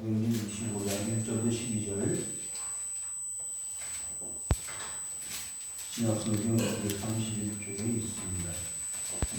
사도행전 25장 1절부터 12절, 신약성경 31쪽에 있습니다.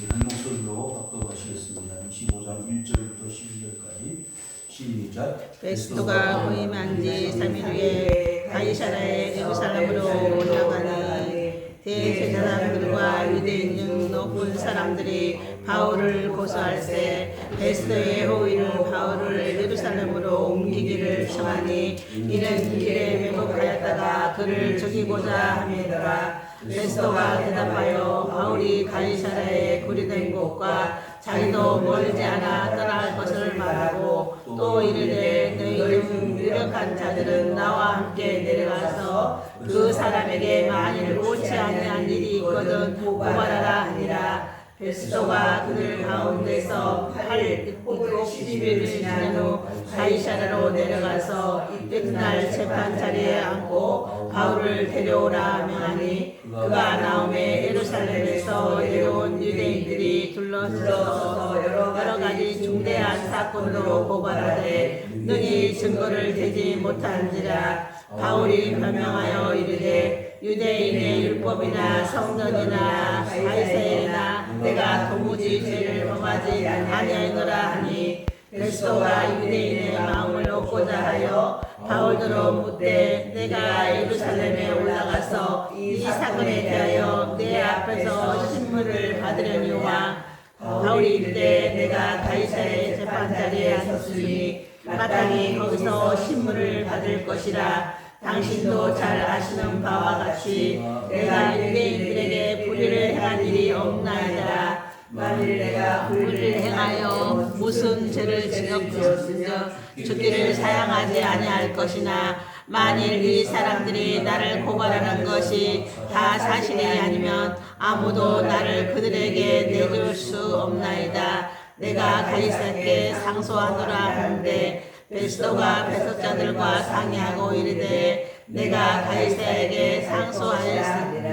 한 목소리로 합독하시겠습니다. 25장 1절부터 12절까지 시작. 베스토가 부임한 지 3일 후에 가이사랴의 예루살렘으로 올라가니 대제사장들과 유대인 중 높은 사람들이 바울을 고소할 때 베스토의 호의는 바울을 예루살렘으로 옮기기를 청하니 이는 길에 왜곡하였다가 그를 죽이고자 함이더라. 베스토가 대답하여 바울이 가이사랴에 구리된 곳과 자기도 멀지 않아 떠날 것을 말하고 또 이르되 너희 중 유력한 자들은 나와 함께 내려가서 그 사람에게 만일 옳지 아니한 일이 있거든 고발하라 하니라. 베스토가 그들 가운데서 8일 10일을 지난 후 가이사랴로 내려가서 이튿날 재판 자리에 앉고 바울을 데려오라 명하니 그가 나오매 예루살렘에서 내려온 유대인들이 둘러서서 여러 가지 중대한 사건으로 고발하되 능히 증거를 대지 못한지라. 바울이 변명하여 이르되 유대인의 율법이나 성전이나 가이사랴나 내가 도무지 죄를 범하지 아니하노라 하니 베스토가 유대인의 마음을 얻고자 하여 바울더러 묻되 내가 예루살렘에 올라가서 이 사건에 대하여 내 앞에서 신문을 받으려니와 바울이 이르되 내가 가이사랴의 재판자리에 섰으니 마땅히 거기서 신문을 받을 것이라. 당신도 잘 아시는 바와 같이 내가 유대인들에게 불의를 행한 일이 없나이다. 만일 내가 불의를 행하여 무슨 죄를 지었으며 죽기를 사양하지 아니할 것이나 만일 이 사람들이 나를 고발하는 것이 다 사실이 아니면 아무도 나를 그들에게 내줄 수 없나이다. 내가 가이사랴께 상소하노라 하는데 베스토가 배석자들과 상의하고 이르되 내가 가이사랴에게 상소하였으니라.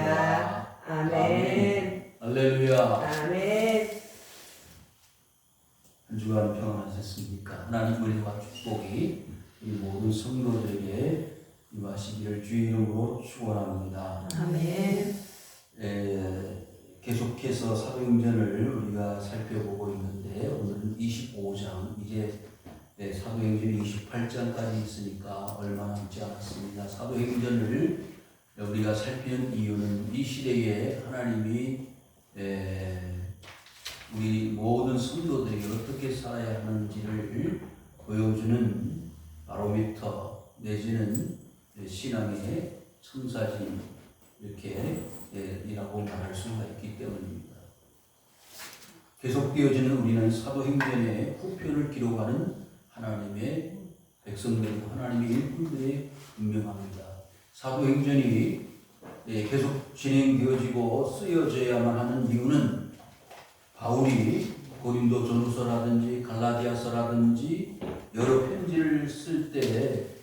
아멘. 할렐루야. 아멘. 한 주간 평안하셨습니까? 하나님 은혜와 축복이 이 모든 성도들에게 임하시기를 주의 이름으로 축원합니다. 아멘. 계속해서 사도행전을 우리가 살펴보고 있는데 오늘은 25장 이제 사도행전 28장까지 있으니까 얼마 남지 않았습니다. 사도행전을 우리가 살피는 이유는 이 시대에 하나님이 우리 모든 성도들에게 어떻게 살아야 하는지를 보여주는 바로미터 내지는 신앙의 청사진 이렇게 이라고 말할 수가 있기 때문입니다. 계속되어지는 우리는 사도행전의 후편을 기록하는 하나님의 백성들이고 하나님의 일꾼들이 분명합니다. 사도행전이 계속 진행되어지고 쓰여져야만 하는 이유는 바울이 고린도 전후서라든지 갈라디아서라든지 여러 편지를 쓸 때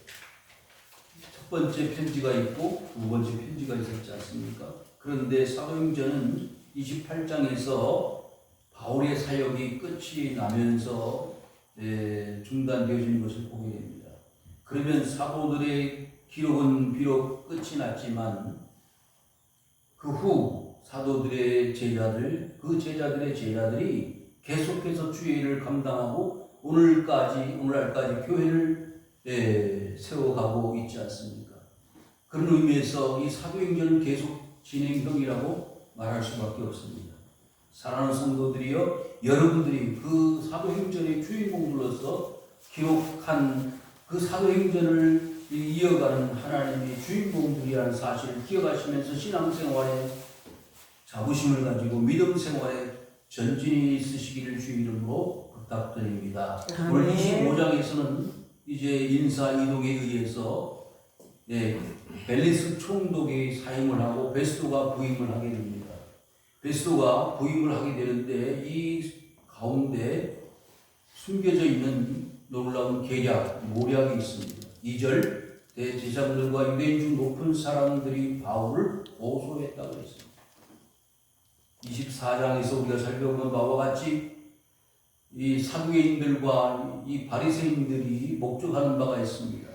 첫 번째 편지가 있고 두 번째 편지가 있었지 않습니까? 그런데 사도행전은 28장에서 바울의 사역이 끝이 나면서 중단되어지는 것을 보게 됩니다. 그러면 사도들의 기록은 비록 끝이 났지만 그 후 사도들의 제자들, 그 제자들의 제자들이 계속해서 주의 일을 감당하고 오늘날까지 교회를 세워가고 있지 않습니까? 그런 의미에서 이 사도행전은 계속 진행형이라고 말할 수밖에 없습니다. 사랑하는 성도들이여, 여러분들이 그 사도행전의 주인공으로서 기록한 그 사도행전을 이어가는 하나님의 주인공들이라는 사실을 기억하시면서 신앙생활에 자부심을 가지고 믿음 생활에 전진이 있으시기를 주 이름으로 부탁드립니다. 오늘 25장에서는 이제 인사 이동에 의해서 벨리스 총독이 사임을 하고 베스토가 부임을 하게 됩니다. 베스토가 부임을 하게 되는데 이 가운데 숨겨져 있는 놀라운 계략, 모략이 있습니다. 2절 대제사장들과 유대인 중 높은 사람들이 바울을 고소했다고 했습니다. 24장에서 우리가 살펴본 바와 같이 이 사두개인들과 이 바리새인들이 목적하는 바가 있습니다.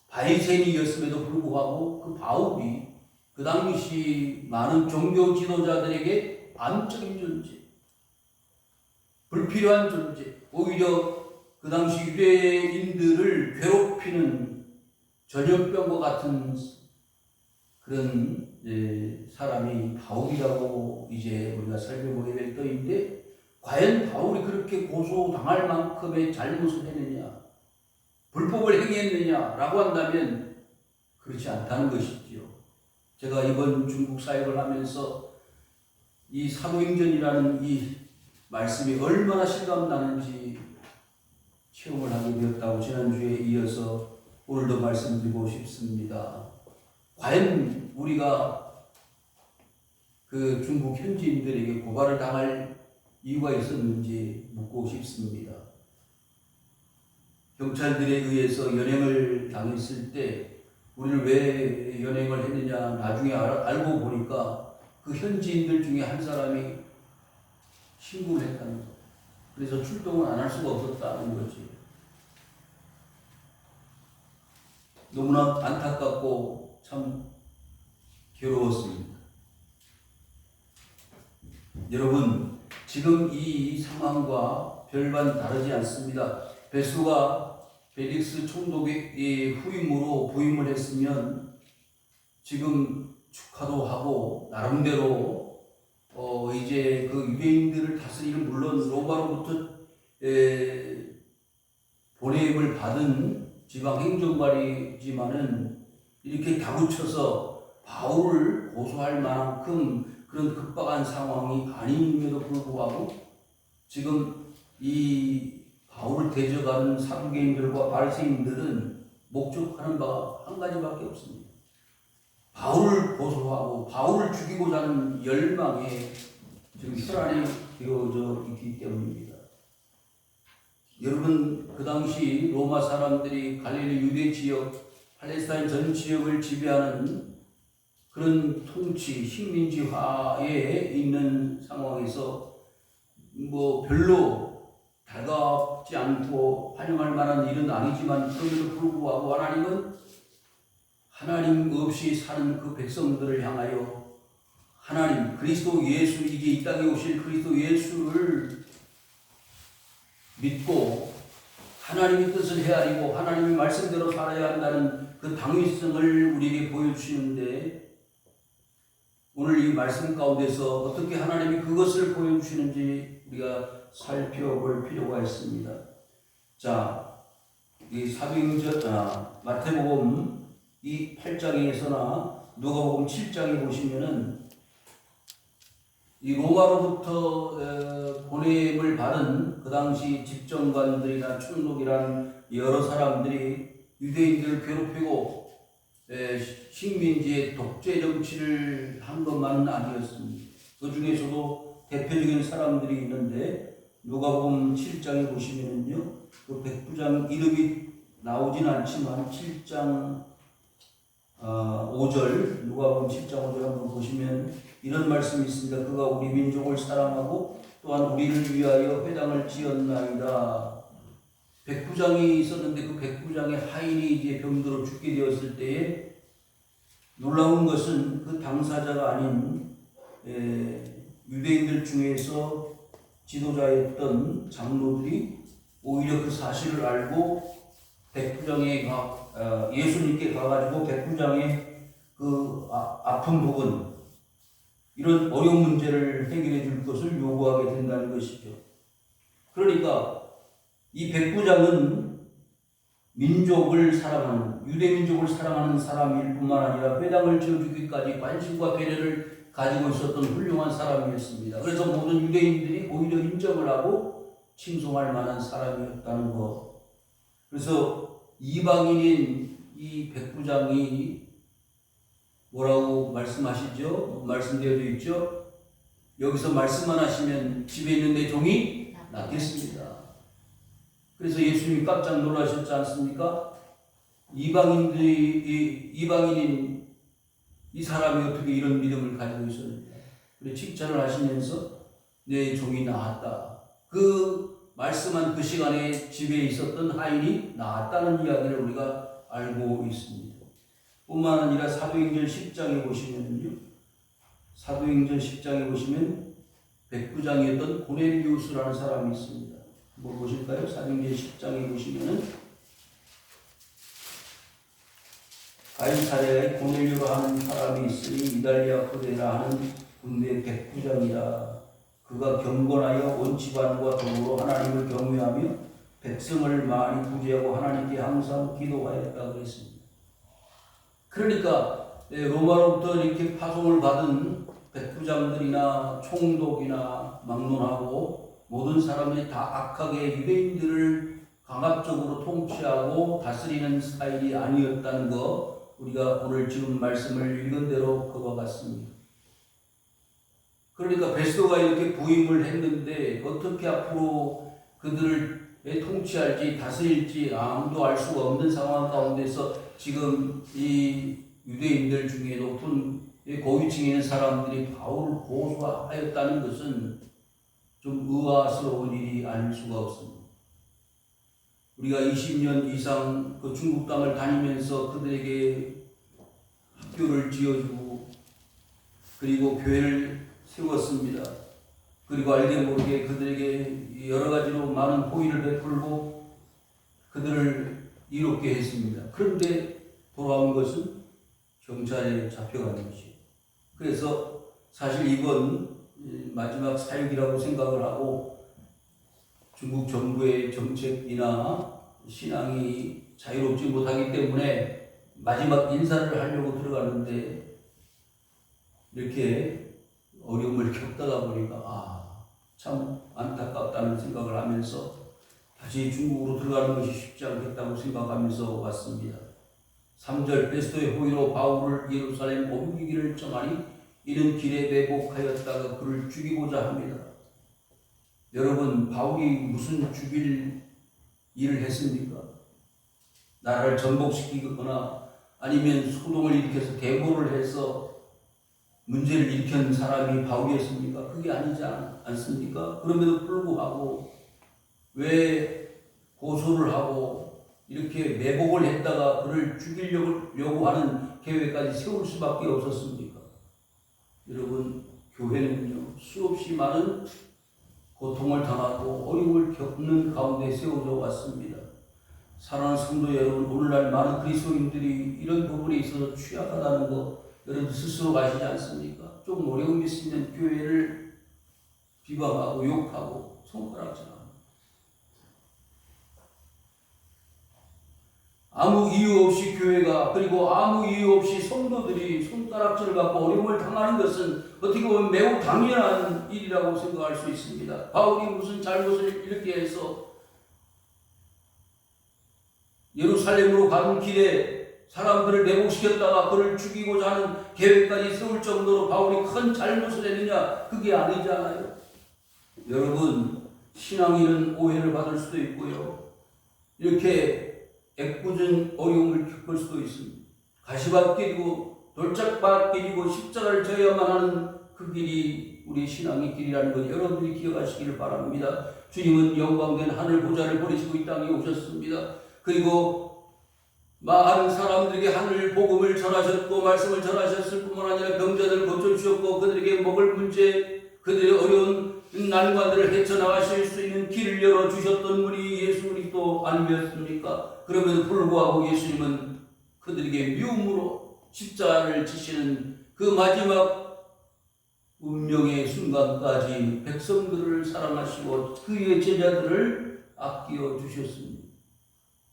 바리새인이었음에도 불구하고 그 바울이 그 당시 많은 종교 지도자들에게 안적인 존재, 불필요한 존재, 오히려 그 당시 유대인들을 괴롭히는 전염병과 같은 그런 사람이 바울이라고 이제 우리가 살펴보게 될 터인데, 과연 바울이 그렇게 고소당할 만큼의 잘못을 했느냐, 불법을 행했느냐라고 한다면 그렇지 않다는 것이지요. 제가 이번 중국 사역을 하면서 이 사도행전이라는 이 말씀이 얼마나 실감나는지 체험을 하게 되었다고 지난주에 이어서 오늘도 말씀드리고 싶습니다. 과연 우리가 그 중국 현지인들에게 고발을 당할 이유가 있었는지 묻고 싶습니다. 경찰들에 의해서 연행을 당했을 때 우리를 왜 연행을 했느냐 나중에 알고 보니까 그 현지인들 중에 한 사람이 신고를 했다는 거. 그래서 출동을 안 할 수가 없었다는 거지. 너무나 안타깝고 참 괴로웠습니다. 여러분, 지금 이 상황과 별반 다르지 않습니다. 베스가 펠릭스 총독의 후임으로 부임을 했으면 지금 축하도 하고 나름대로 이제 그 유대인들을 다스리는, 물론 로마로부터 보냄을 받은 지방 행정관이지만은 이렇게 다구쳐서 바울을 고소할 만큼 그런 급박한 상황이 아님에도 불구하고 지금 이 바울을 대적하는 사두개인들과 바리새인들은 목적하는 바가 한 가지밖에 없습니다. 바울을 고소하고 바울을 죽이고자 하는 열망에 지금 혈안이 되어져 있기 때문입니다. 여러분, 그 당시 로마 사람들이 갈릴리 유대 지역, 팔레스타인 전 지역을 지배하는 그런 통치, 식민지화에 있는 상황에서 별로 달갑지 않고 환영할 만한 일은 아니지만 그럼에도 불구하고 하나님은 하나님 없이 사는 그 백성들을 향하여 하나님, 그리스도 예수, 이제 이 땅에 오실 그리스도 예수를 믿고 하나님의 뜻을 헤아리고 하나님의 말씀대로 살아야 한다는 그 당위성을 우리에게 보여주시는데, 오늘 이 말씀 가운데서 어떻게 하나님이 그것을 보여주시는지 우리가 살펴볼 필요가 있습니다. 자, 이 사도행전, 마태복음 이 8장에서나 누가복음 7장에 보시면은 이 로마로부터 보냄을 받은 그 당시 집정관들이나 총독이란 여러 사람들이 유대인들을 괴롭히고 식민지의 독재 정치를 한 것만은 아니었습니다. 그 중에서도 대표적인 사람들이 있는데 누가복음 7장에 보시면은요, 그 백부장 이름이 나오진 않지만 7장 5절, 누가복음 7장 5절 한번 보시면 이런 말씀이 있습니다. 그가 우리 민족을 사랑하고 또한 우리를 위하여 회당을 지었나이다. 백부장이 있었는데 그 백부장의 하인이 이제 병들어 죽게 되었을 때에 놀라운 것은 그 당사자가 아닌 유대인들 중에서 지도자였던 장로들이 오히려 그 사실을 알고 백부장에 예수님께 가가지고 백부장의 그 아픈 부분, 이런 어려운 문제를 해결해 줄 것을 요구하게 된다는 것이죠. 그러니까 이 백부장은 민족을 사랑하는, 유대 민족을 사랑하는 사람일 뿐만 아니라 회당을 지어주기까지 관심과 배려를 가지고 있었던 훌륭한 사람이었습니다. 그래서 모든 유대인들이 오히려 인정을 하고 칭송할 만한 사람이었다는 것. 그래서 이방인인 이 백부장이 뭐라고 말씀하시죠? 말씀되어져 있죠? 여기서 말씀만 하시면 집에 있는 내 종이 낫겠습니다. 그래서 예수님이 깜짝 놀라셨지 않습니까? 이방인인 이 사람이 어떻게 이런 믿음을 가지고 있었는가? 그래 칭찬을 하시면서 내 종이 나았다. 그 말씀한 그 시간에 집에 있었던 하인이 나았다는 이야기를 우리가 알고 있습니다. 뿐만 아니라 사도행전 10장에 보시면요, 사도행전 10장에 보시면 백부장이었던 고넬리우스라는 사람이 있습니다. 한번 보실까요? 사도행전 10장에 보시면은 가이사랴에 고넬료라 하는 사람이 있으니 이달리아 부대라 하는 군대 백부장이라. 그가 경건하여 온 집안과 더불어 하나님을 경외하며 백성을 많이 구제하고 하나님께 항상 기도하였다 그랬습니다. 그러니까 로마로부터 이렇게 파송을 받은 백부장들이나 총독이나 막론하고 모든 사람들이 다 악하게 유대인들을 강압적으로 통치하고 다스리는 스타일이 아니었다는 거, 우리가 오늘 지금 말씀을 읽은 대로 그와 같습니다. 그러니까 베스도가 이렇게 부임을 했는데 어떻게 앞으로 그들을 통치할지 다스릴지 아무도 알 수가 없는 상황 가운데서 지금 이 유대인들 중에 높은 고위층에 있는 사람들이 바울을 고소하였다는 것은 좀 의아스러운 일이 아닐 수가 없습니다. 우리가 20년 이상 그 중국 땅을 다니면서 그들에게 학교를 지어주고 그리고 교회를 세웠습니다. 그리고 알게 모르게 그들에게 여러 가지로 많은 호의를 베풀고 그들을 이롭게 했습니다. 그런데 돌아온 것은 경찰에 잡혀가는 것이에요. 그래서 사실 이번 마지막 사역이라고 생각을 하고 중국 정부의 정책이나 신앙이 자유롭지 못하기 때문에 마지막 인사를 하려고 들어가는데 이렇게 어려움을 겪다가 보니까 참 안타깝다는 생각을 하면서 다시 중국으로 들어가는 것이 쉽지 않겠다고 생각하면서 왔습니다. 3절 베스도의 호의로 바울을 예루살렘 옮기기를 정하니 이는 길에 매복하였다가 그를 죽이고자 합니다. 여러분, 바울이 무슨 죽일 일을 했습니까? 나라를 전복시키거나 아니면 소동을 일으켜서 데모를 해서 문제를 일으킨 사람이 바울이었습니까? 그게 아니지 않습니까? 그럼에도 불구하고 왜 고소를 하고 이렇게 매복을 했다가 그를 죽이려고 하는 계획까지 세울 수밖에 없었습니까? 여러분, 교회는요, 수없이 많은 고통을 당하고 어려움을 겪는 가운데 세워져 왔습니다. 사랑하는 성도 여러분, 오늘날 많은 그리스도인들이 이런 부분에 있어서 취약하다는 거 여러분 스스로 아시지 않습니까? 조금 어려움이 있으면 교회를 비방하고 욕하고 손가락질하고 아무 이유 없이 교회가 그리고 아무 이유 없이 성도들이 손가락질을 받고 어려움을 당하는 것은 어떻게 보면 매우 당연한 일이라고 생각할 수 있습니다. 바울이 무슨 잘못을 이렇게 해서 예루살렘으로 가는 길에 사람들을 매복시켰다가 그를 죽이고자 하는 계획까지 세울 정도로 바울이 큰 잘못을 했느냐? 그게 아니잖아요. 여러분, 신앙인은 오해를 받을 수도 있고요. 이렇게 애꿎은 어려움을 겪을 수도 있습니다. 가시밭 길이고 돌짝밭 길이고 십자가를 져야만 하는 그 길이 우리 신앙의 길이라는 것 여러분들이 기억하시기를 바랍니다. 주님은 영광된 하늘 보좌를 버리시고 이 땅에 오셨습니다. 그리고 많은 사람들에게 하늘 복음을 전하셨고 말씀을 전하셨을 뿐만 아니라 병자들을 고쳐주셨고 그들에게 먹을 문제, 그들의 어려운 난관들을 헤쳐나가실 수 있는 길을 열어주셨던 분이 예수 그리스도 아니었습니까? 그럼에도 불구하고 예수님은 그들에게 미움으로 십자가를 지시는 그 마지막 운명의 순간까지 백성들을 사랑하시고 그의 제자들을 아끼어 주셨습니다.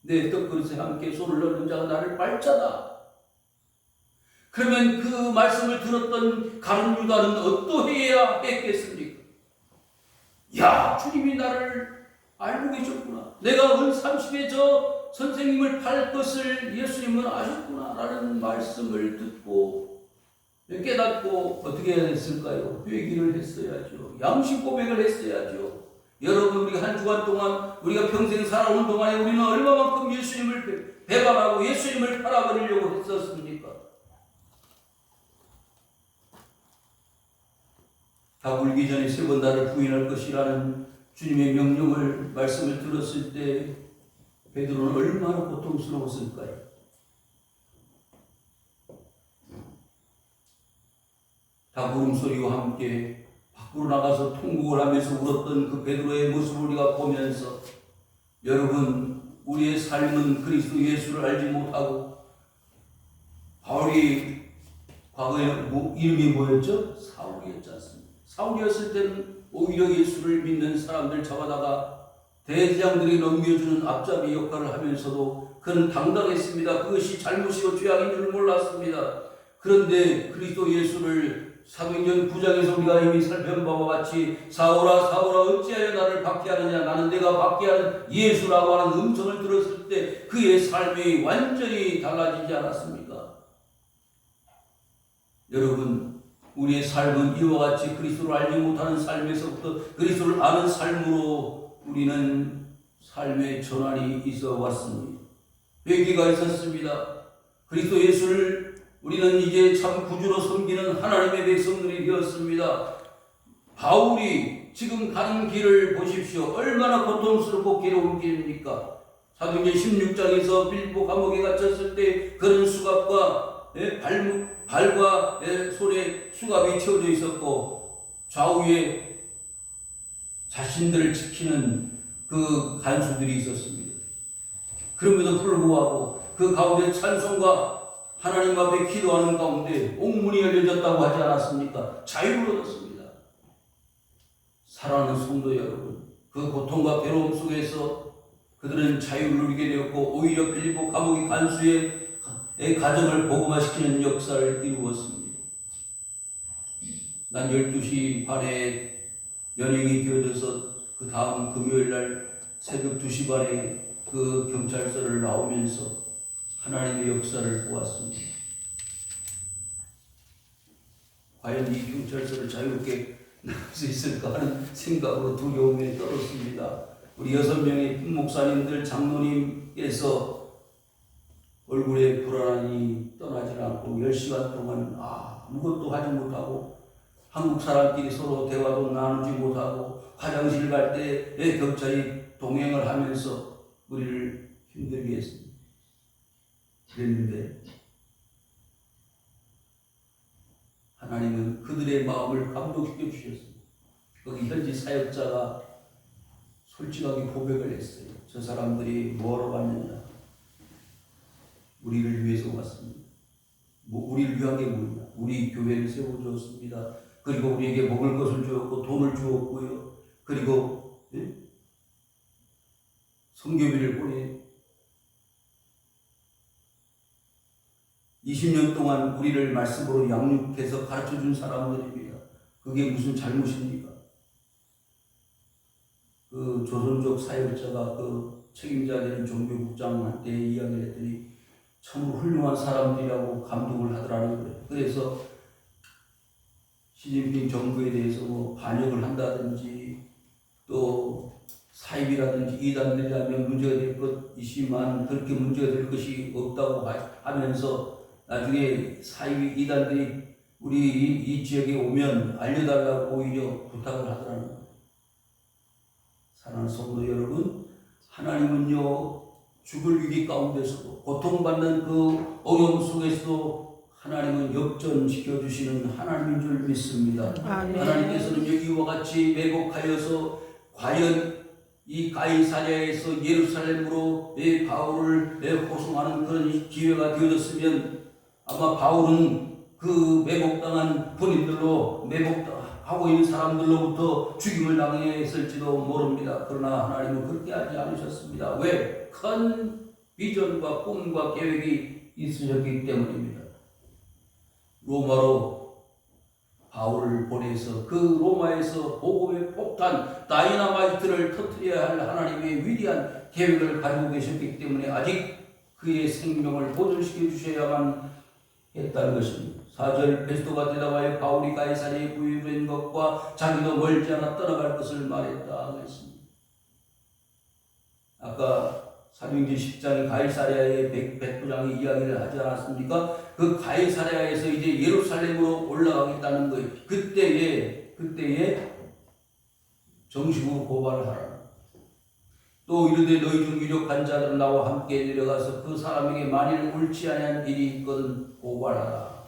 내 떡그릇에 함께 손을 넣는 자가 나를 빨자다. 그러면 그 말씀을 들었던 가룟 유다는 어떠해야 했겠습니까? 야, 주님이 나를 알고 계셨구나. 내가 은 30에 저 선생님을 팔 것을 예수님은 아셨구나 라는 말씀을 듣고 깨닫고 어떻게 해야 됐을까요? 회개를 했어야죠. 양심 고백을 했어야죠. 여러분, 우리가 한 주간 동안 우리가 평생 살아오는 동안에 우리는 얼마만큼 예수님을 배반하고 예수님을 팔아버리려고 했었습니까? 다 울기 전에 세 번 나를 부인할 것이라는 주님의 명령을 말씀을 들었을 때 베드로는 얼마나 고통스러웠을까요? 닭 울음소리와 함께 밖으로 나가서 통곡을 하면서 울었던 그 베드로의 모습을 우리가 보면서 여러분, 우리의 삶은 그리스도 예수를 알지 못하고 바울이 과거에 이름이 뭐였죠? 사울이었지 않습니까? 사울이었을 때는 오히려 예수를 믿는 사람들 잡아다가 대제장들이 넘겨주는 앞잡이 역할을 하면서도 그는 당당했습니다. 그것이 잘못이고 죄악인 줄 몰랐습니다. 그런데 그리스도 예수를 사도행전 9장에서 우리가 이미 살펴본 바와 같이 사울아 사울아 어찌하여 나를 박해하느냐, 나는 내가 박해하는 예수라고 하는 음성을 들었을 때 그의 삶이 완전히 달라지지 않았습니까? 여러분, 우리의 삶은 이와 같이 그리스도를 알지 못하는 삶에서부터 그리스도를 아는 삶으로 우리는 삶의 전환이 있어 왔습니다. 회개가 있었습니다. 그리스도 예수를 우리는 이제 참 구주로 섬기는 하나님의 백성들이 되었습니다. 바울이 지금 가는 길을 보십시오. 얼마나 고통스럽고 괴로운 길입니까? 사도행전 16장에서 빌립보 감옥에 갇혔을 때 그런 수갑과 발과 손에 수갑이 채워져 있었고 좌우에 자신들을 지키는 그 간수들이 있었습니다. 그럼에도 불구하고 그 가운데 찬송과 하나님 앞에 기도하는 가운데 옥문이 열려졌다고 하지 않았습니까? 자유를 얻었습니다. 사랑하는 성도 여러분, 그 고통과 괴로움 속에서 그들은 자유를 누리게 되었고 오히려 빌립보 감옥의 간수의 가정을 복음화시키는 역사를 이루었습니다. 난 12시 반에 연행이 되어져서 그 다음 금요일날 새벽 2시 반에 그 경찰서를 나오면서 하나님의 역사를 보았습니다. 과연 이 경찰서를 자유롭게 나갈 수 있을까 하는 생각으로 두려움에 떨었습니다. 우리 6명의 목사님들, 장로님께서 얼굴에 불안함이 떠나지 않고 10시간 동안 아무것도 하지 못하고 한국 사람끼리 서로 대화도 나누지 못하고 화장실 갈 때 경찰이 동행을 하면서 우리를 힘들게 했습니다. 그랬는데 하나님은 그들의 마음을 감동시켜 주셨습니다. 거기 현지 사역자가 솔직하게 고백을 했어요. 저 사람들이 뭐하러 왔느냐? 우리를 위해서 왔습니다. 우리를 위한 게 뭐냐? 우리 교회를 세워주었습니다. 그리고 우리에게 먹을 것을 주었고 돈을 주었고요. 그리고 선교비를 보내 20년 동안 우리를 말씀으로 양육해서 가르쳐준 사람들입니다. 그게 무슨 잘못입니까? 그 조선족 사역자가 그 책임자 되는 종교국장한테 이야기를 했더니 참 훌륭한 사람들이라고 감동을 하더라는 거예요. 그래서 시진핑 정부에 대해서 뭐 반역을 한다든지 또 사입이라든지 이단들이라면 문제가 될 것이지만 그렇게 문제가 될 것이 없다고 하면서 나중에 사이비 이단들이 우리 이 지역에 오면 알려달라고 오히려 부탁을 하더라는 거예요. 사랑하는 성도 여러분, 하나님은요 죽을 위기 가운데서도 고통받는 그 어려움 속에서도 하나님은 역전시켜 주시는 하나님인 줄 믿습니다. 하나님께서는 이와 같이 매복하여서 과연 이 가이사랴에서 예루살렘으로 바울을 호송하는 그런 기회가 되어졌으면 아마 바울은 그 매복당한 군인들로 매복하고 있는 사람들로부터 죽임을 당했을지도 모릅니다. 그러나 하나님은 그렇게 하지 않으셨습니다. 왜? 큰 비전과 꿈과 계획이 있으셨기 때문입니다. 로마로 바울을 보내서 그 로마에서 복음의 폭탄 다이너마이트를 터뜨려야 할 하나님의 위대한 계획을 가지고 계셨기 때문에 아직 그의 생명을 보존시켜 주셔야만 했다는 것입니다. 4절 베스토가 대답하여 바울이 가이사랴에 부유된 것과 자기도 멀지 않아 떠나갈 것을 말했다 했습니다. 아까 사도행전 10장에 가이사랴의 백부장이 이야기를 하지 않았습니까? 그 가이사랴에서 이제 예루살렘으로 올라가겠다는 거예요. 그때에 정식으로 고발을 하라. 또 이르되 너희 중 유력한 자들은 나와 함께 내려가서 그 사람에게 만일 옳지 아니한 일이 있거든 고발하라.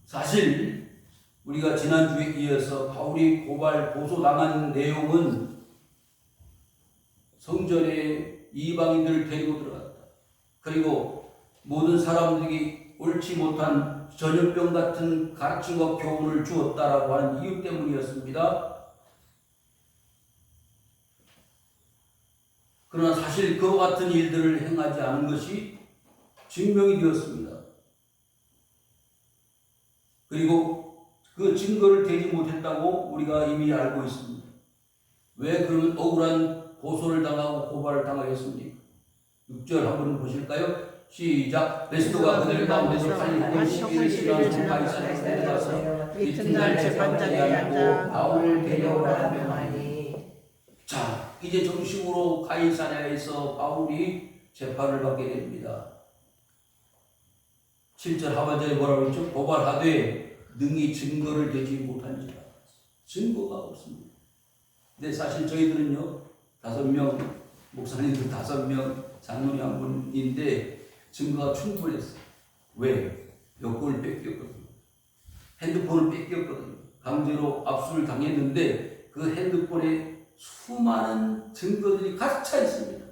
사실 우리가 지난주에 이어서 바울이 고소당한 내용은 성전에 이방인들을 데리고 들어갔다. 그리고 모든 사람들이 옳지 못한 전염병 같은 가르침과 교훈을 주었다라고 하는 이유 때문이었습니다. 그러나 사실 그와 같은 일들을 행하지 않은 것이 증명이 되었습니다. 그리고 그 증거를 대지 못했다고 우리가 이미 알고 있습니다. 왜 그러면 억울한 고소를 당하고 고발을 당하였습니까? 6절 한번 보실까요? 시작. 베스토가 그들 가운데서 살리고 시비를 싫어하는 바이산에 내려가서 이튿날 재판장에 앉아 바울을 데려오라 명하니. 자, 이제 정식으로 가이사랴에서 바울이 재판을 받게 됩니다. 7절 하반절에 뭐라고 했죠? 고발하되 능히 증거를 대지 못한지라. 증거가 없습니다. 근데 사실 저희들은요, 5명, 목사님들 5명, 장로님 한 분인데 증거가 충분했어요. 왜? 여권을 뺏겼거든요. 핸드폰을 뺏겼거든요. 강제로 압수를 당했는데 그 핸드폰에 수많은 증거들이 가득 차 있습니다.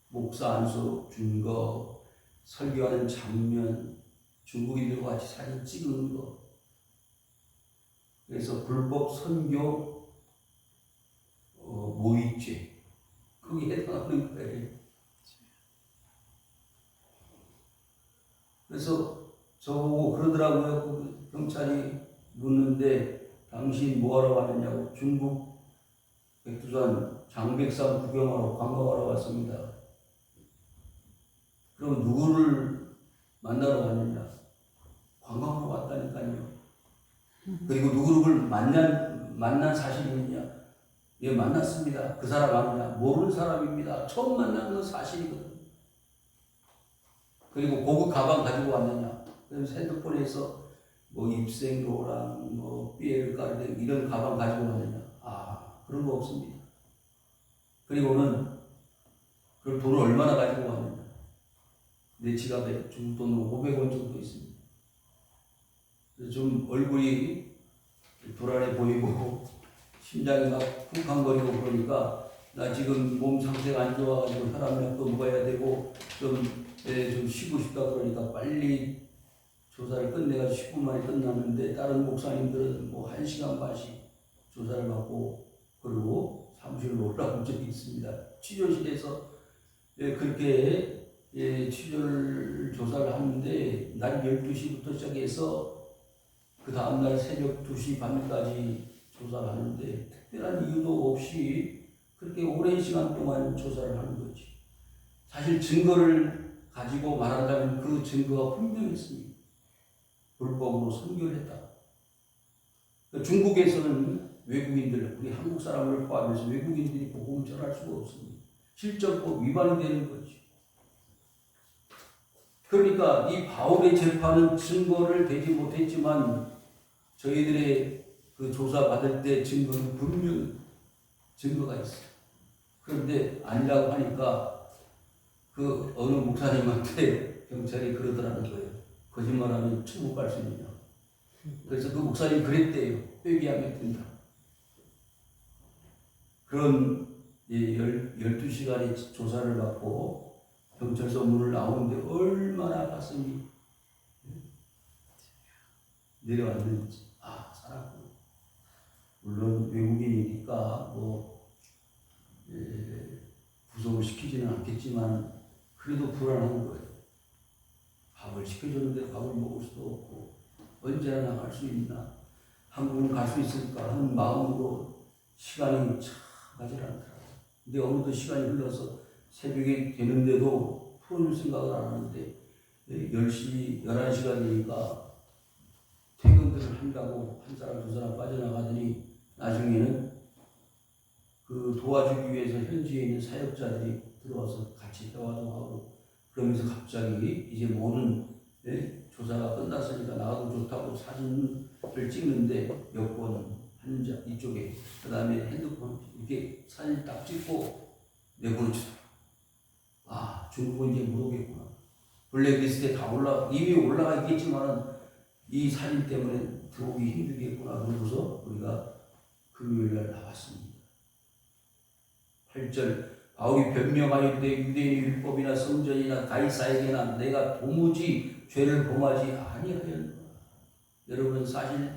목사 안수 준 거, 설교하는 장면, 중국인들과 같이 사진 찍은 거. 그래서 불법 선교 모의죄, 거기에 해당하는 거예요. 그래서 저보고 그러더라고요. 그 경찰이 묻는데 당신 뭐하러 왔느냐고. 중국 백두산 장백산 구경하러 관광하러 왔습니다. 그럼 누구를 만나러 왔느냐? 관광하러 왔다니까요. 그리고 누구를 만난 사실이 있느냐? 예, 만났습니다. 그 사람 아니냐? 모르는 사람입니다. 처음 만난 건 사실이거든요. 그리고 고급 가방 가지고 왔느냐? 그래서 핸드폰에서 뭐 입생로랑 뭐 삐에르 까르데 이런 가방 가지고 왔느냐? 아, 그런 거 없습니다. 그리고는 그 돈을 얼마나 가지고 왔느냐? 내 지갑에 중국 돈으로 500원 정도 있습니다. 그래서 좀 얼굴이 불안해 보이고 심장이 막 쿵쾅거리고 그러니까 나 지금 몸 상태가 안 좋아가지고 혈압약도 먹어야 되고 좀 쉬고 싶다 그러니까 빨리 조사를 끝내가지고 10분 만에 끝났는데 다른 목사님들은 뭐 1시간 반씩 조사를 받고 그리고 사무실로 올라온 적이 있습니다. 취조실에서 그렇게 취조를 조사를 하는데 낮 12시부터 시작해서 그 다음날 새벽 2시 반까지 조사를 하는데 특별한 이유도 없이 그렇게 오랜 시간 동안 조사를 하는 거지. 사실 증거를 가지고 말한다면 그 증거가 분명했습니다. 불법으로 선교를 했다. 중국에서는 외국인들, 우리 한국 사람을 포함해서 외국인들이 복음을 전할 수가 없습니다. 실정법 위반이 되는 거지. 그러니까 이 바울의 재판은 증거를 대지 못했지만 저희들의 그 조사 받을 때 증거는 분명히 증거가 있어요. 그런데 아니라고 하니까 그 어느 목사님한테 경찰이 그러더라는 거예요. 거짓말하면 천국 갈 수 있느냐. 그래서 그 목사님이 그랬대요. 회개하면 된다. 그런 12시간의 조사를 받고 경찰서 문을 나오는데 얼마나 가슴이 내려왔는지. 아, 살았구나. 물론 외국인이니까 구속을 시키지는 않겠지만 그래도 불안한 거예요. 밥을 시켜줬는데 밥을 먹을 수도 없고 언제나 나갈 수 있나, 한국은 갈 수 있을까 하는 마음으로 시간이 참 가지 않더라고요. 근데 어느덧 시간이 흘러서 새벽이 되는데도 풀어줄 생각을 안 하는데 10시, 11시가 되니까 퇴근들을 한다고 한 사람 두 사람 빠져나가더니 나중에는 그 도와주기 위해서 현지에 있는 사역자들이 들어와서 같이 대화도 하고 그러면서 갑자기 이제 모든 조사가 끝났으니까 나가도 좋다고 사진을 찍는데 여권 한 장 이쪽에 그다음에 핸드폰 이렇게 사진 딱 찍고 내보내주더라고. 아, 중국은 이제 못 오겠구나. 블랙리스트에 다 이미 올라가 있겠지만은 이 사진 때문에 들어오기 힘들겠구나. 그러고서 우리가 금요일날 나왔습니다. 8절 바울이 변명하였되 유대인의 율법이나 성전이나 가이사에게나 내가 도무지 죄를 범하지 아니하였노라. 여러분, 사실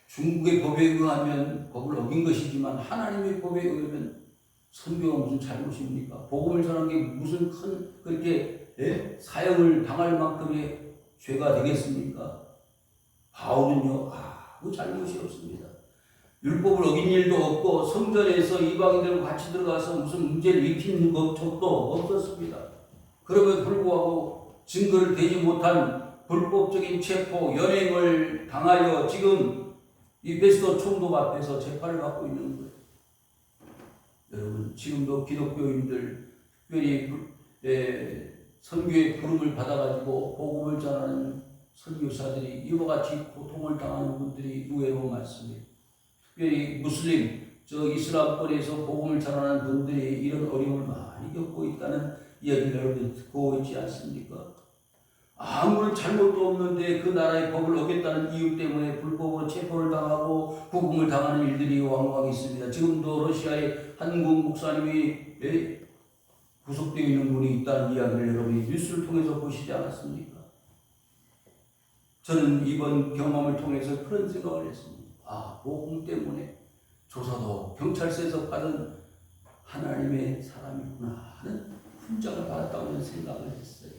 중국의 법에 의하면 법을 어긴 것이지만 하나님의 법에 의하면 선교가 무슨 잘못입니까? 복음을 전하는 게 무슨 큰 그렇게 사형을 당할 만큼의 죄가 되겠습니까? 바울은요 아무 잘못이 없습니다. 율법을 어긴 일도 없고 성전에서 이방인들과 같이 들어가서 무슨 문제를 일으키는 적도 없었습니다. 그럼에도 불구하고 증거를 대지 못한 불법적인 체포, 연행을 당하여 지금 이 베스도 총독 앞에서 재판을 받고 있는 거예요. 여러분, 지금도 기독교인들 특별히 선교의 부름을 받아가지고 복음을 전하는 선교사들이 이와 같이 고통을 당하는 분들이 의외로 많습니다. 특별히 무슬림, 이슬람권에서 복음을 전하는 분들이 이런 어려움을 많이 겪고 있다는 이야기를 여러분 듣고 있지 않습니까? 아무런 잘못도 없는데 그 나라의 법을 어겼다는 이유 때문에 불법으로 체포를 당하고 구금을 당하는 일들이 왕왕 있습니다. 지금도 러시아의 한국 목사님이 구속되어 있는 분이 있다는 이야기를 여러분이 뉴스를 통해서 보시지 않았습니까? 저는 이번 경험을 통해서 그런 생각을 했습니다. 아, 복음 때문에 조사도 경찰서에서 받은 하나님의 사람이구나 하는 훈장을 받았다고 생각을 했어요.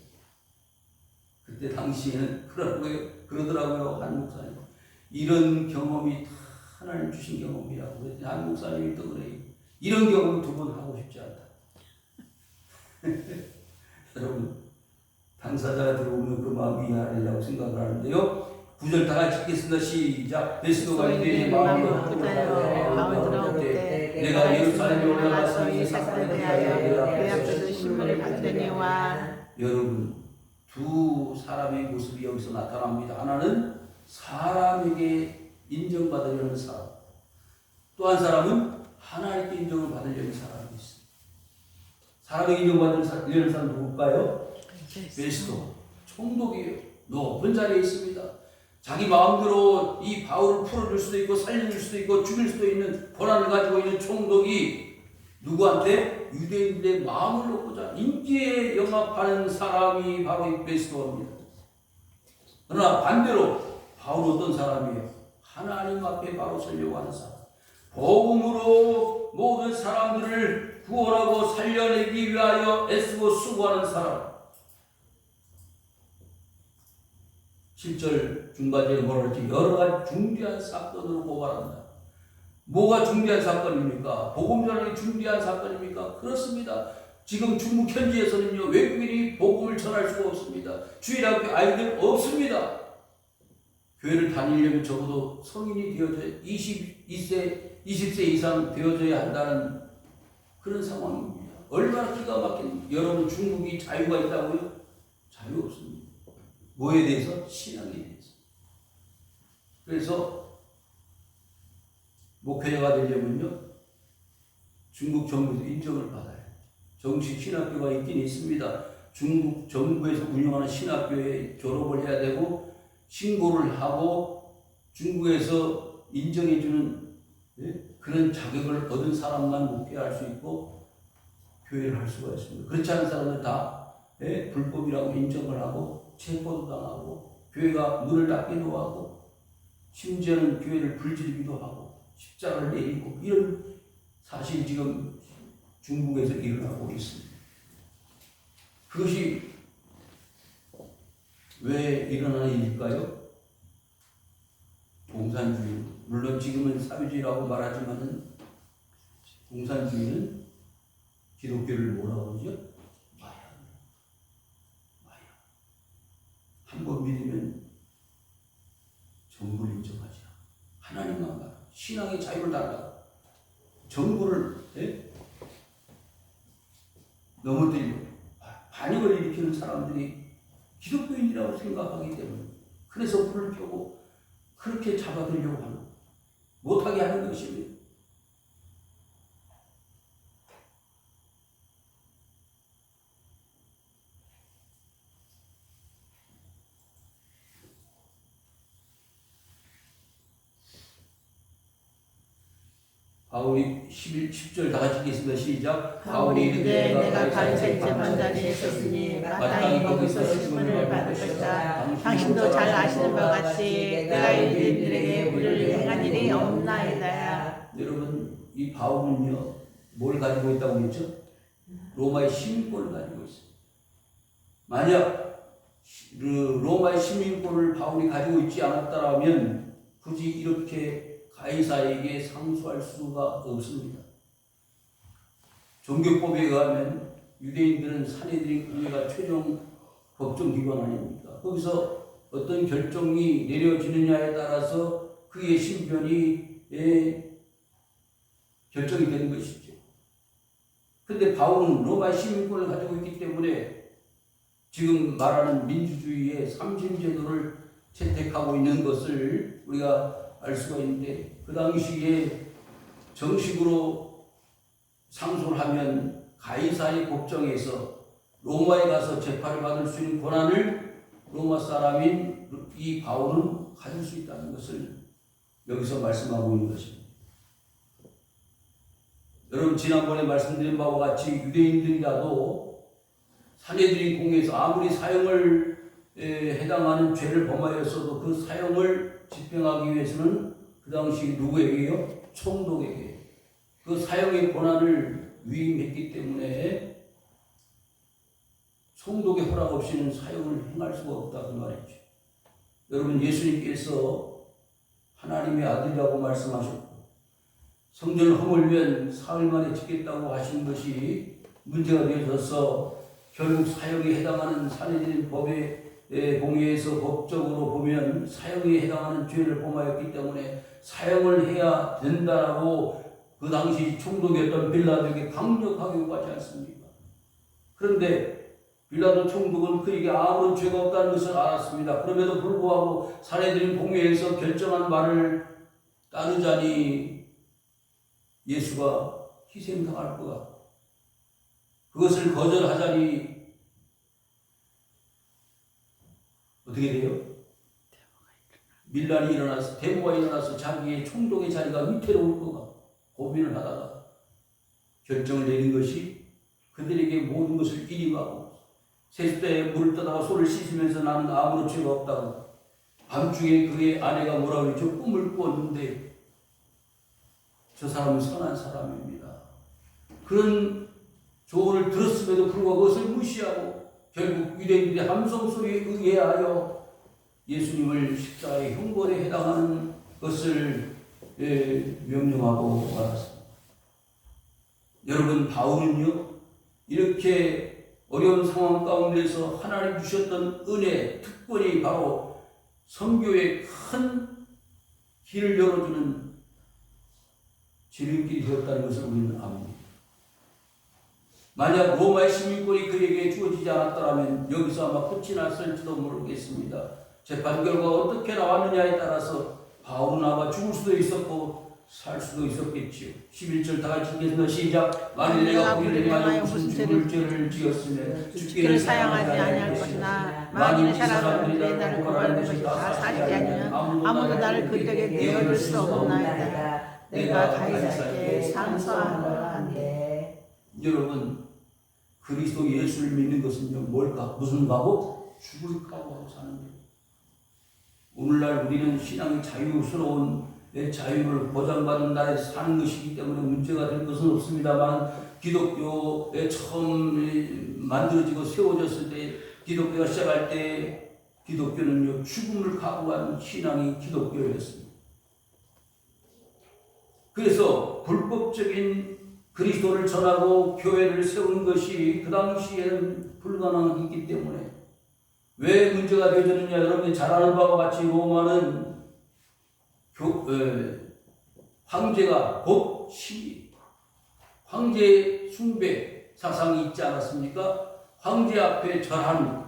그때 당시에는 그러더라고요. 한 목사님. 이런 경험이 다 하나님 주신 경험이라고. 그랬더니 한 목사님이 또 그래요. 이런 경험을 두 번 하고 싶지 않다. 여러분, 당사자가 들어오면 그 마음이 이해하리라고 생각을 하는데요. 9절 다 같이 읽겠습니다. 시작. 베스도가 유대인의 마음을 들어올 때 내가 예루살렘에 올라가서 이 사건에 대하여 그 앞에서 신문을 받으니와. 여러분, 두 사람의 모습이 여기서 나타납니다. 하나는 사람에게 인정받으려는 사람, 또 한 사람은 하나님께 인정을 받으려는 사람이 있습니다. 사람에게 인정받으려는 사람은 누굴까요? 베스도 총독이에요. 높은 자리에 있습니다. 자기 마음대로 이 바울을 풀어줄 수도 있고 살려줄 수도 있고 죽일 수도 있는 권한을 가지고 있는 총독이 누구한테? 유대인들의 마음을 놓고자 인기에 영합하는 사람이 바로 이 베스도입니다. 그러나 반대로 바울은 어떤 사람이에요? 하나님 앞에 바로 서려고 하는 사람. 복음으로 모든 사람들을 구원하고 살려내기 위하여 애쓰고 수고하는 사람. 7절 중반절에 뭐라 그랬지? 여러 가지 중대한 사건으로 고발한다. 뭐가 중대한 사건입니까? 복음 전하는 게 중대한 사건입니까? 그렇습니다. 지금 중국 현지에서는요, 외국인이 복음을 전할 수가 없습니다. 주일학교 아이들 없습니다. 교회를 다니려면 적어도 성인이 되어져야 20세 이상 되어져야 한다는 그런 상황입니다. 얼마나 기가 막힌, 여러분 중국이 자유가 있다고요? 자유 없습니다. 뭐에 대해서? 신앙에 대해서. 그래서 목회자가 되려면요, 중국 정부에서 인정을 받아야 해요. 정식 신학교가 있긴 있습니다. 중국 정부에서 운영하는 신학교에 졸업을 해야 되고 신고를 하고 중국에서 인정해주는 그런 자격을 얻은 사람만 목회할 수 있고 교회를 할 수가 있습니다. 그렇지 않은 사람들 다 불법이라고 인정을 하고 체포도 당하고 교회가 문을 닫기도 하고 심지어는 교회를 불지르기도 하고 십자가를 내리고 이런 사실이 지금 중국에서 일어나고 있습니다. 그것이 왜 일어나는 일일까요? 공산주의. 물론 지금은 사회주의라고 말하지만은 공산주의는 기독교를 뭐라고 그러죠? 마약. 한 번 믿으면 정부를 인정하지 않아. 하나님만 봐. 신앙의 자유를 달라. 정부를 넘어뜨리고 반역을 일으키는 사람들이 기독교인이라고 생각하기 때문에 그래서 불을 켜고 그렇게 잡아들려고 하는 못하게 하는 것입니다. 바울이 10절 다 같이 읽겠습니다. 시작. 바울이 이르되 내가 가이사랴 제반자리에 있었으니 마땅히 거기서 시문을 받을 것이다. 당신도 잘 아시는 바와 같이 내가 이들에게 불을 행한 일이 없나이다. 여러분, 이 바울은요 뭘 가지고 있다고 했죠? 로마의 시민권을 가지고 있어요. 만약 로마의 시민권을 바울이 가지고 있지 않았다면 굳이 이렇게 가이사에게 상소할 수가 없습니다. 종교법에 의하면 유대인들은 산헤드린회가 최종 법정기관 아닙니까? 거기서 어떤 결정이 내려지느냐에 따라서 그의 신변이 결정이 되는 것이죠. 그런데 바울은 로마의 시민권을 가지고 있기 때문에 지금 말하는 민주주의의 삼심제도를 채택하고 있는 것을 우리가 알 수가 있는데, 그 당시에 정식으로 상소를 하면 가이사의 법정에서 로마에 가서 재판을 받을 수 있는 권한을 로마 사람인 이 바울은 가질 수 있다는 것을 여기서 말씀하고 있는 것입니다. 여러분, 지난번에 말씀드린 바와 같이 유대인들이라도 산헤드린 공회에서 아무리 사형을 해당하는 죄를 범하였어도 그 사형을 집행하기 위해서는 그 당시 누구에게요? 총독에게 그 사형의 권한을 위임했기 때문에 총독의 허락 없이는 사형을 행할 수가 없다 그 말이죠. 여러분, 예수님께서 하나님의 아들이라고 말씀하셨고 성전을 허물면 사흘 만에 짓겠다고 하신 것이 문제가 되어져서 결국 사형에 해당하는 산헤드린 법의 공회에서 법적으로 보면 사형에 해당하는 죄를 범하였기 때문에 사형을 해야 된다라고 그 당시 총독이었던 빌라도에게 강력하게 요구하지 않습니까? 그런데 빌라도 총독은 그에게 아무런 죄가 없다는 것을 알았습니다. 그럼에도 불구하고 산헤드린 공회에서 결정한 말을 따르자니 예수가 희생당할 것 같고 그것을 거절하자니 어떻게 돼요? 밀란이 일어나서 데모가 일어나서 자기의 총독의 자리가 위태로울 것 같고 고민을 하다가 결정을 내린 것이 그들에게 모든 것을 이임하고 세숫대에 물을 떠다가 손을 씻으면서 나는 아무런 죄가 없다고. 밤중에 그의 아내가 뭐라고 그랬죠? 꿈을 꾸었는데 저 사람은 선한 사람입니다. 그런 조언을 들었음에도 불구하고 그것을 무시하고 결국 유대인들의 함성 소리에 의해하여 예수님을 십자가의 형벌에 해당하는 것을 명령하고 말았습니다. 여러분, 바울은요 이렇게 어려운 상황 가운데서 하나님 주셨던 은혜, 특권이 바로 선교의 큰 길을 열어주는 지름길이 되었다는 것을 우리는 압니다. 만약 로마의 시민권이 그에게 주어지지 않았더라면 여기서 아마 끝이 났을지도 모르겠습니다. 재판 결과가 어떻게 나왔느냐에 따라서 바울은 아마 죽을 수도 있었고 살 수도 있었겠지요. 11절 다 같이 읽겠습니다. 시작. 만일 내가 불의를 행하여 무슨 죽을 죄를 지었으면 죽기를 사양하지 아니할 것이나 만일 사람들이 나를 고발하는 것이 다 사실이 아니면 아무도 나를 그들에게 내어줄 수 없나이다. 내가 가이사에게 상소하노라 한데. 여러분, 그리스도 예수를 믿는 것은요 뭘까? 무슨 각오? 죽을 각오하고 사는 거예요. 오늘날 우리는 신앙이 자유스러운 내 자유를 보장받는 나라에서 사는 것이기 때문에 문제가 될 것은 없습니다만, 기독교에 처음 만들어지고 세워졌을 때, 기독교가 시작할 때 기독교는요 죽음을 각오하는 신앙이 기독교였습니다. 그래서 불법적인 그리스도를 전하고 교회를 세우는 것이 그 당시에는 불가능했기 때문에 왜 문제가 되어졌느냐, 여러분이 잘 아는 바와 같이 로마는 황제가 곧 시, 황제 숭배 사상이 있지 않았습니까? 황제 앞에 절하는,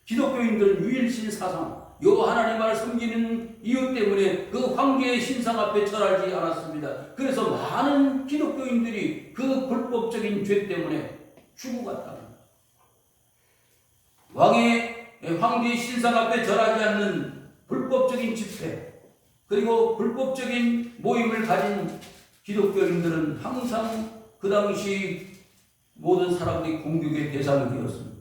기독교인들은 유일신 사상, 요 하나님을 섬기는 이유 때문에 그 황제의 신상 앞에 절하지 않았습니다. 그래서 많은 기독교인들이 그 불법적인 죄 때문에 죽어갔다. 황제의 신상 앞에 절하지 않는 불법적인 집회, 그리고 불법적인 모임을 가진 기독교인들은 항상 그 당시 모든 사람들이 공격의 대상이 되었습니다.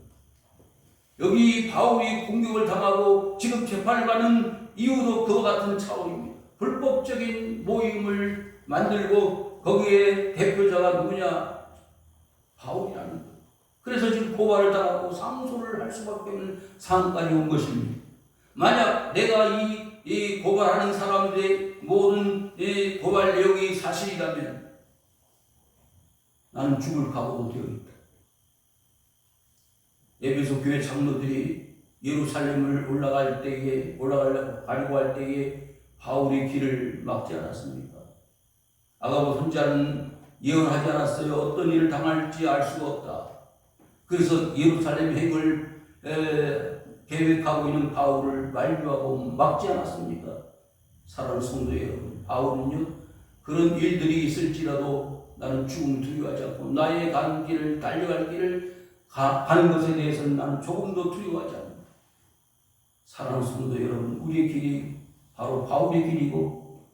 여기 바울이 공격을 당하고 지금 재판을 받는 이유도 그와 같은 차원입니다. 불법적인 모임을 만들고 거기에 대표자가 누구냐? 바울이라는 거예요. 그래서 지금 고발을 당하고 상소를 할 수밖에 없는 상황까지 온 것입니다. 만약 내가 이 고발하는 사람들의 모든 이 고발 내용이 사실이라면 나는 죽을 각오도 되어 있다. 에베소 교회 장로들이 예루살렘을 가려고 할 때에 바울의 길을 막지 않았습니까? 아가보 선지자는 예언하지 않았어요. 어떤 일을 당할지 알 수가 없다. 그래서 예루살렘 행을 계획하고 있는 바울을 만류하고 막지 않았습니까? 사랑하는 성도 여러분, 바울은요, 그런 일들이 있을지라도 나는 죽음 두려워하지 않고 나의 가는 길을, 달려갈 길을 가는 것에 대해서는 나는 조금도 두려워하지 않는다. 사랑하는 성도 여러분, 우리의 길이 바로 바울의 길이고,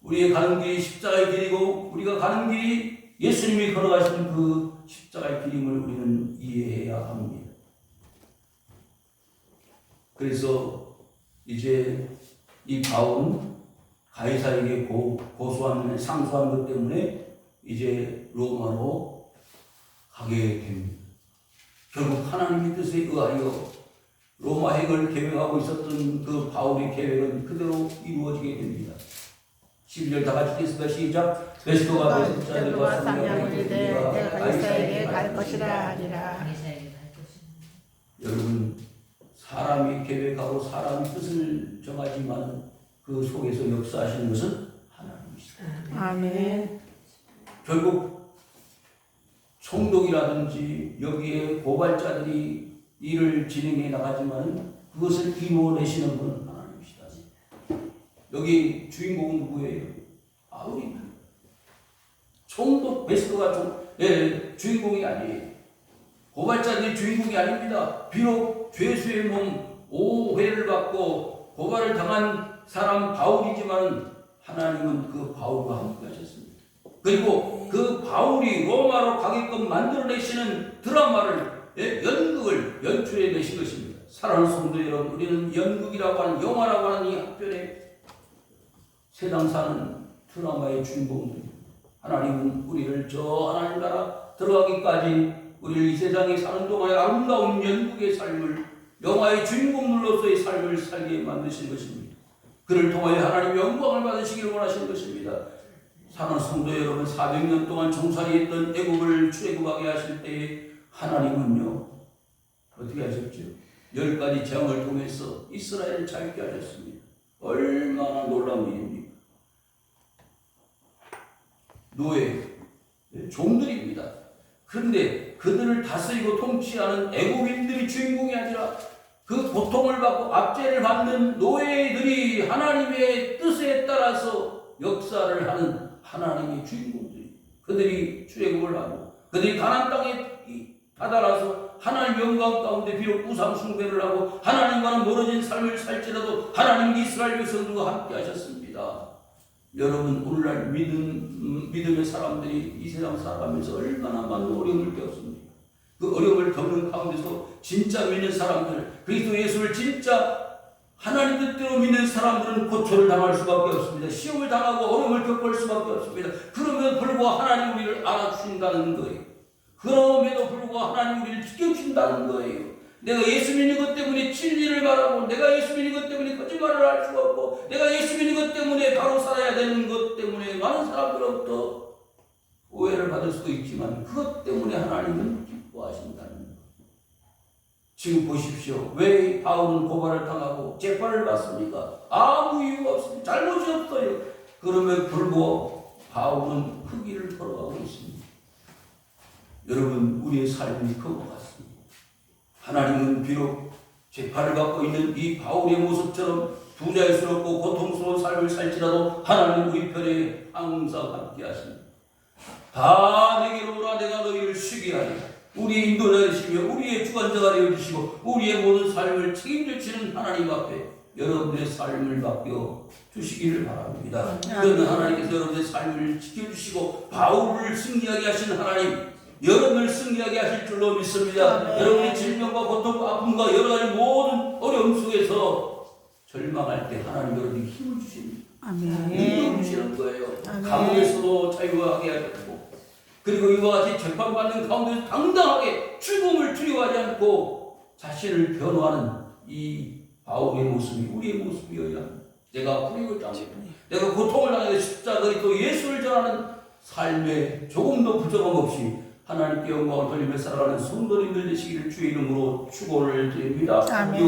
우리의 가는 길이 십자가의 길이고, 우리가 가는 길이 예수님이 걸어가신 그 십자가의 길임을 우리는 이해해야 합니다. 그래서 이제 이 바울은 가이사에게 상소한 것 때문에 이제 로마로 가게 됩니다. 결국 하나님의 뜻에 의하여 로마 행을 계획하고 있었던 그 바울의 계획은 그대로 이루어지게 됩니다. 12절 다 같이 읽겠습니다. 시작. 베스도가 베스자들과 상냥을 이르되 내가 가이사에게 갈 것이라 하니라. 여러분, 사람이 계획하고 사람이 뜻을 정하지만 그 속에서 역사하시는 것은 하나님이시다. 아멘. 결국 총독이라든지 여기에 고발자들이 일을 진행해 나가지만 그것을 이루어내시는 분은 하나님이시다. 여기 주인공은 누구예요? 바울입니다. 총독 베스도가 주인공이 아니에요. 고발자들이 주인공이 아닙니다. 비록 죄수의 몸 오해를 받고 고발을 당한 사람 바울이지만 하나님은 그 바울과 함께 하셨습니다. 그리고 그 바울이 로마로 가게끔 만들어내시는 드라마를, 연극을 연출해내신 것입니다. 사랑하는 성도 여러분, 우리는 연극이라고 하는, 영화라고 하는 이 한편에 세상 사는 드라마의 주인공들입니다. 하나님은 우리를 저 하나님 나라 들어가기까지 우리를 이 세상에 사는 동안에 아름다운 연극의 삶을, 영화의 주인공들로서의 삶을 살게 만드신 것입니다. 그를 통하여 하나님의 영광을 받으시기를 원하시는 것입니다. 사랑하는 성도 여러분, 400년 동안 종살이했던 애국을 출애굽하게 하실 때에 하나님은요, 어떻게 하셨죠? 10가지 재앙을 통해서 이스라엘을 자유케 하셨습니다. 얼마나 놀라운 일입니까? 노예, 종들입니다. 그런데 그들을 다스리고 통치하는 애국인들이 주인공이 아니라 그 고통을 받고 압제를 받는 노예들이 하나님의 뜻에 따라서 역사를 하는 하나님의 주인공들이, 그들이 출애굽을 하고 그들이 가나안 땅에 다다라서 하나님 영광 가운데 비록 우상 숭배를 하고 하나님과는 멀어진 삶을 살지라도 하나님 이스라엘 백성들과 함께 하셨습니다. 여러분, 오늘날 믿음의 사람들이 이 세상 살아가면서 얼마나 많은 어려움을 겪습니까? 그 어려움을 겪는 가운데서 진짜 믿는 사람들, 그리스도 예수를 진짜 하나님 뜻대로 믿는 사람들은 고초를 당할 수밖에 없습니다. 시험을 당하고 어려움을 겪을 수밖에 없습니다. 그럼에도 불구하고 하나님 우리를 알아주신다는 거예요. 그럼에도 불구하고 하나님 우리를 지켜주신다는 거예요. 내가 예수 믿는 것 때문에 진리를 말하고, 내가 예수 믿는 것 때문에 거짓말을 할 수가 없고, 내가 예수 믿는 것 때문에 바로 살아야 되는 것 때문에 많은 사람들로부터 오해를 받을 수도 있지만 그것 때문에 하나님은 기뻐하신다는 거예요. 지금 보십시오. 왜 바울은 고발을 당하고 재판을 받습니까? 아무 이유가 없습니다. 잘못이 없어요. 그러면 불구하고 바울은 흑일을 걸어가고 있습니다. 여러분, 우리의 삶이 그와 같습니다. 하나님은 비록 재판을 받고 있는 이 바울의 모습처럼 부자유스럽고 고통스러운 삶을 살지라도 하나님 우리 편에 항상 함께 하십니다. 다 내게로 오라 내가 너희를 쉬게 하리. 우리의 인도자 되시며 우리의 주관자가 되어주시고 우리의 모든 삶을 책임져 주시는 하나님 앞에 여러분들의 삶을 맡겨 주시기를 바랍니다. 그러면 하나님께서 여러분의 삶을 지켜주시고 바울을 승리하게 하신 하나님, 여러분을 승리하게 하실 줄로 믿습니다. 여러분의 질병과 고통, 아픔과 여러 가지 모든 어려움 속에서 절망할 때 하나님 여러분에게 힘을 주십니다. 능력 주시는 거예요. 감옥에서도 자유하게 하셨고, 그리고 이와 같이 재판받는 가운데서 당당하게 죽음을 두려워하지 않고 자신을 변호하는 이 바울의 모습이 우리의 모습이어야 합니다. 내가 불이익을 당하고 내가 고통을 당하고 십자가에 또 예수를 전하는 삶에 조금도 부족함 없이 하나님께 영광을 돌리며 살아가는 성도님들 되시기를 주의 이름으로 축원을 드립니다. 아멘.